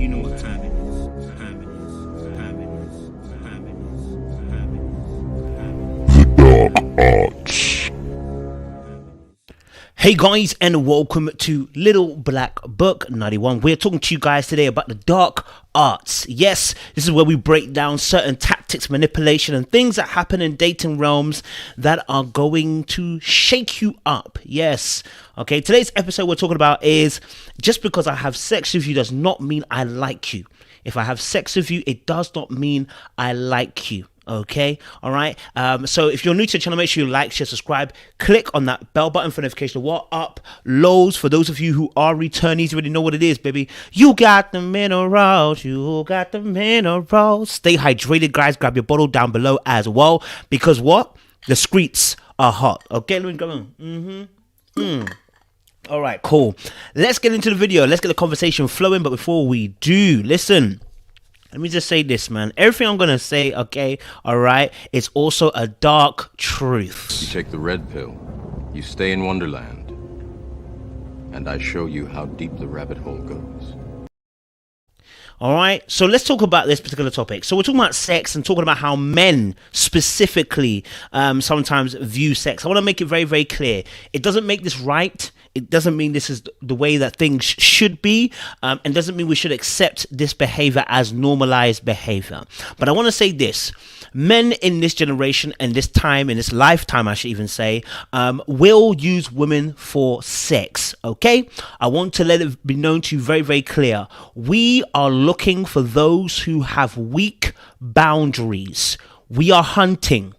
You know what time it is. Time it is. Time it is. Time it is. Time it is. Hey guys, and welcome to Little Black Book 91. We're talking to you guys today about the dark arts. Yes, this is where we break down certain tactics, manipulation, and things that happen in dating realms that are going to shake you up. Yes. Okay, today's episode we're talking about is just because I have sex with you does not mean I like you. If I have sex with you, it does not mean I like you. Okay, all right. So if you're new to the channel, make sure you like, share, subscribe, click on that bell button for notification. What up, lows? For those of you who are returnees, you already know what it is, baby. You got the minerals. You got the minerals. Stay hydrated, guys. Grab your bottle down below as well, because what? The streets are hot. Okay, let me go on. All right, cool. Let's get into the video. Let's get the conversation flowing. But before we do, listen. Let me just say this, man. Everything I'm going to say, okay, all right, it's also a dark truth. You take the red pill, you stay in Wonderland, and I show you how deep the rabbit hole goes. All right, so let's talk about this particular topic. So we're talking about sex and talking about how men specifically sometimes view sex. I want to make it very, very clear. It doesn't make this right. It doesn't mean this is the way that things should be, and doesn't mean we should accept this behavior as normalized behavior. But I want to say this. Men in this generation and this time, in this lifetime, I should even say, will use women for sex, okay? I want to let it be known to you very, very clear. We are looking for those who have weak boundaries. We are hunting.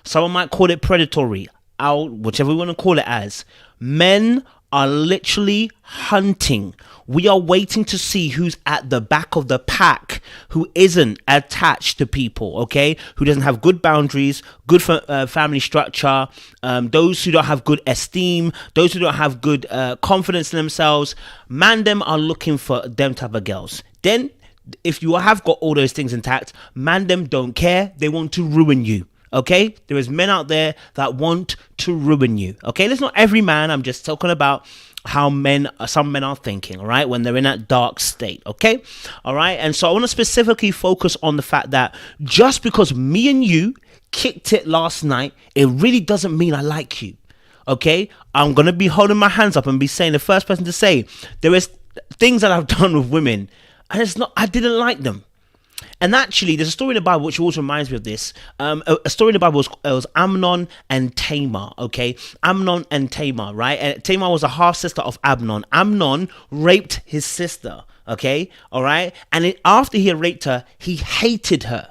Someone might call it predatory, whichever we want to call it as. Men are literally hunting. We are waiting to see who's at the back of the pack, who isn't attached to people, okay? Who doesn't have good boundaries, good family structure, those who don't have good esteem, those who don't have good confidence in themselves. Man, them are looking for them type of girls. Then, if you have got all those things intact, man, them don't care. They want to ruin you. Okay, there is men out there that want to ruin you. Okay, that's not every man. I'm just talking about how some men are thinking, all right, when they're in that dark state. Okay, all right. And so I want to specifically focus on the fact that just because me and you kicked it last night, it really doesn't mean I like you. Okay, I'm going to be holding my hands up and be saying the first person to say there is things that I've done with women and it's not, I didn't like them. And actually, there's a story in the Bible which also reminds me of this. A story in the Bible was Amnon and Tamar, okay? Amnon and Tamar, right? And Tamar was a half-sister of Amnon. Amnon raped his sister, okay? All right? And after he had raped her, he hated her.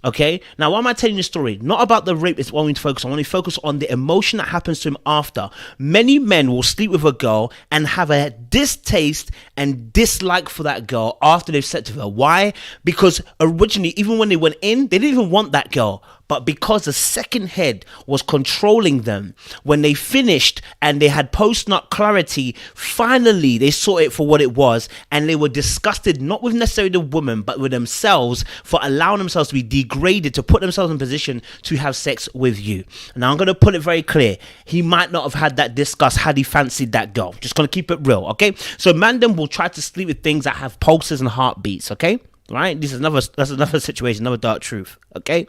Okay, now why am I telling you this story? Not about the rape is what I want to focus on. I want to focus on the emotion that happens to him after. Many men will sleep with a girl and have a distaste and dislike for that girl after they've slept with her. Why? Because originally, even when they went in, they didn't even want that girl. But because the second head was controlling them, when they finished and they had post-nut clarity, finally they saw it for what it was, and they were disgusted, not with necessarily the woman, but with themselves for allowing themselves to be degraded, to put themselves in position to have sex with you. Now I'm going to put it very clear. He might not have had that disgust had he fancied that girl. Just going to keep it real, okay? So Mandem will try to sleep with things that have pulses and heartbeats, okay? Right, that's another situation, another dark truth. Okay,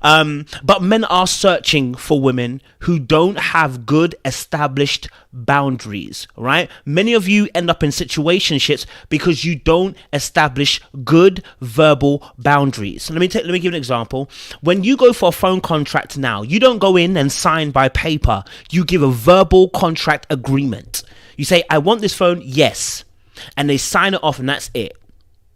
but men are searching for women who don't have good established boundaries. Right, many of you end up in situationships because you don't establish good verbal boundaries. So let me give an example. When you go for a phone contract now, you don't go in and sign by paper. You give a verbal contract agreement. You say, "I want this phone," yes, and they sign it off, and that's it.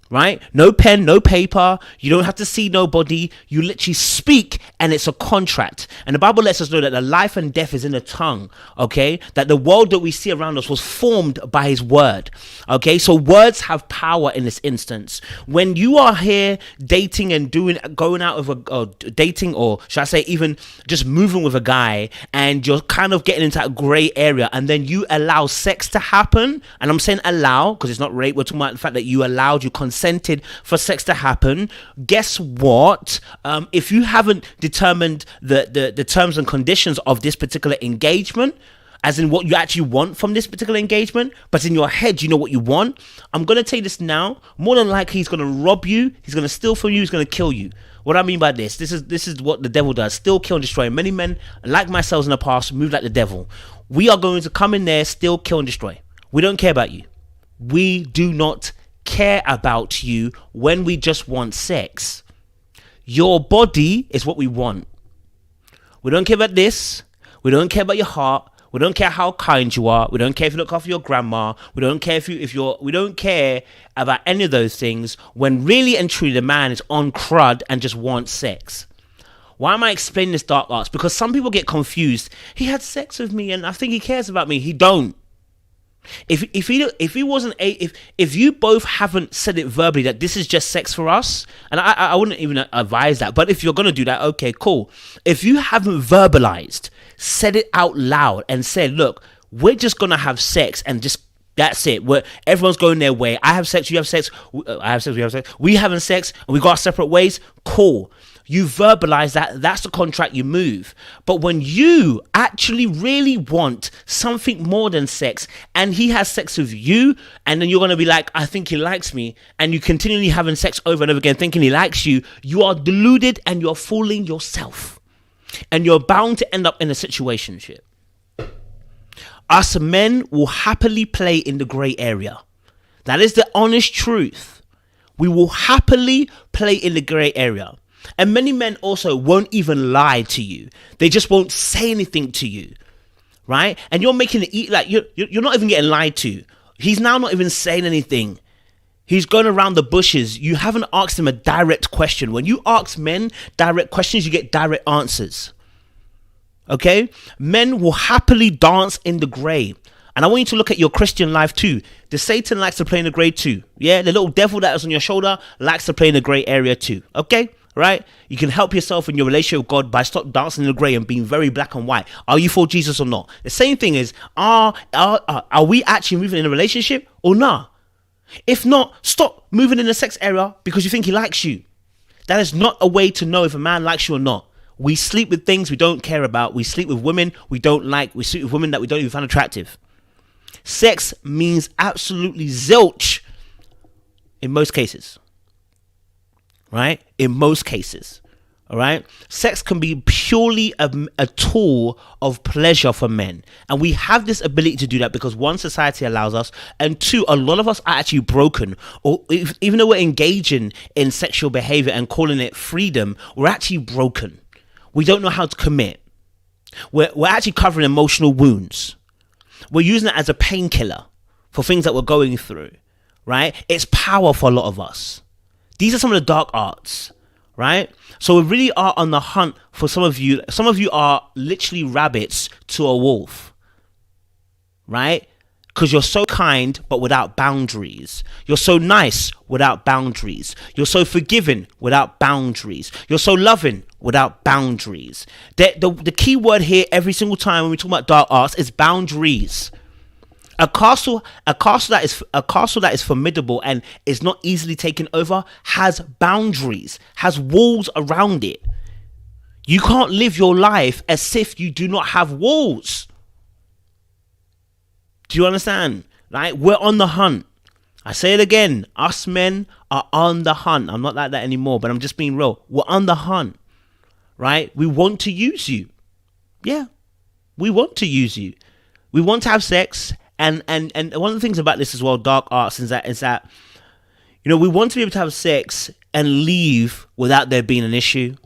Right? No pen, no paper. You don't have to see nobody. You literally speak and it's a contract. And the Bible lets us know that the life and death is in the tongue. Okay? That the world that we see around us was formed by his word. Okay? So words have power in this instance. When you are here dating and going out with dating, or should I say even just moving with a guy, and you're kind of getting into that gray area, and then you allow sex to happen, and I'm saying allow because it's not rape. We're talking about the fact that you consented for sex to happen. Guess what? If you haven't determined the terms and conditions of this particular engagement, as in what you actually want from this particular engagement, but in your head, you know what you want. I'm going to tell you this now. More than likely, he's going to rob you. He's going to steal from you. He's going to kill you. What I mean by this is what the devil does. Steal, kill, and destroy. Many men, like myself in the past, move like the devil. We are going to come in there, steal, kill, and destroy. We don't care about you. We do not care about you when we just want sex. Your body is what we want. We don't care about this. We don't care about your heart. We don't care how kind you are. We don't care if you look after your grandma. We don't care we don't care about any of those things when really and truly the man is on crud and just wants sex. Why am I explaining this dark arts? Because some people get confused. He had sex with me and I think he cares about me. He don't. If you both haven't said it verbally that this is just sex for us, and I wouldn't even advise that, but if you're gonna do that, okay, cool. If you haven't verbalized, said it out loud and said, look, we're just gonna have sex and just that's it. Everyone's going their way. I have sex, you have sex, I have sex, we have sex. We having sex and we go our separate ways. Cool. You verbalize that. That's the contract you move. But when you actually really want something more than sex and he has sex with you and then you're going to be like, I think he likes me, and you continually having sex over and over again thinking he likes you, you are deluded and you're fooling yourself. And you're bound to end up in a situationship. Us men will happily play in the gray area. That is the honest truth. We will happily play in the gray area. And many men also won't even lie to you. They just won't say anything to you, right? And you're making it eat like you're not even getting lied to. He's now not even saying anything. He's going around the bushes. You haven't asked him a direct question. When you ask men direct questions, you get direct answers. Okay? Men will happily dance in the gray. And I want you to look at your Christian life too. The Satan likes to play in the gray too. Yeah, the little devil that is on your shoulder likes to play in the gray area too. Okay? Right? You can help yourself in your relationship with God by stop dancing in the grey and being very black and white. Are you for Jesus or not? The same thing is, are we actually moving in a relationship or not? If not, stop moving in the sex area because you think he likes you. That is not a way to know if a man likes you or not. We sleep with things we don't care about. We sleep with women we don't like. We sleep with women that we don't even find attractive. Sex means absolutely zilch in most cases. Right? In most cases. All right? Sex can be purely a tool of pleasure for men. And we have this ability to do that because one, society allows us, and two, a lot of us are actually broken. Or even though we're engaging in sexual behavior and calling it freedom, we're actually broken. We don't know how to commit. We're actually covering emotional wounds. We're using it as a painkiller for things that we're going through. Right? It's power for a lot of us. These are some of the dark arts, right? So we really are on the hunt for some of you. Some of you are literally rabbits to a wolf, right? Because you're so kind, but without boundaries. You're so nice without boundaries. You're so forgiving without boundaries. You're so loving without boundaries. The key word here every single time when we talk about dark arts is boundaries. A castle that is formidable and is not easily taken over has boundaries, has walls around it. You can't live your life as if you do not have walls. Do you understand? Right? We're on the hunt. I say it again. Us men are on the hunt. I'm not like that anymore, but I'm just being real. We're on the hunt. Right? We want to use you. Yeah. We want to use you. We want to have sex. And one of the things about this as well, dark arts, is that you know, we want to be able to have sex and leave without there being an issue.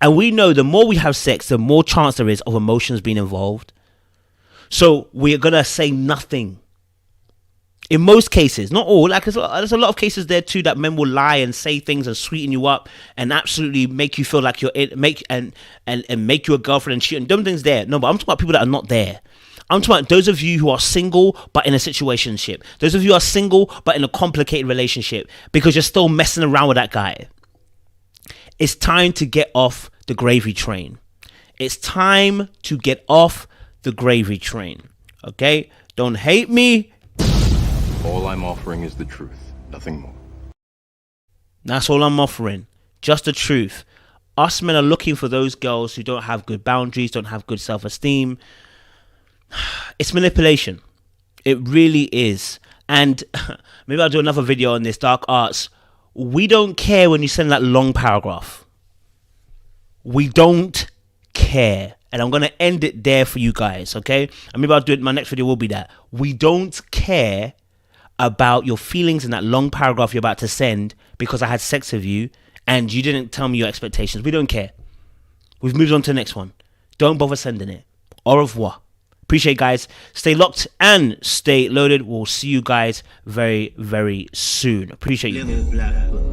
And we know the more we have sex, the more chance there is of emotions being involved. So we're gonna say nothing. In most cases, not all. Like there's a lot of cases there too that men will lie and say things and sweeten you up and absolutely make you feel like you're make you a girlfriend and cheat and dumb things there. No, but I'm talking about people that are not there. I'm talking about those of you who are single but in a situationship. Those of you who are single but in a complicated relationship because you're still messing around with that guy. It's time to get off the gravy train. It's time to get off the gravy train. Okay? Don't hate me. All I'm offering is the truth, nothing more. That's all I'm offering. Just the truth. Us men are looking for those girls who don't have good boundaries, don't have good self-esteem. It's manipulation. It really is. And maybe I'll do another video on this, dark arts. We don't care when you send that long paragraph. We don't care. And I'm going to end it there for you guys, okay? And maybe I'll do it, my next video will be that. We don't care about your feelings in that long paragraph you're about to send because I had sex with you and you didn't tell me your expectations. We don't care. We've moved on to the next one. Don't bother sending it. Au revoir. Appreciate, guys. Stay locked and stay loaded. We'll see you guys very, very soon. Appreciate you.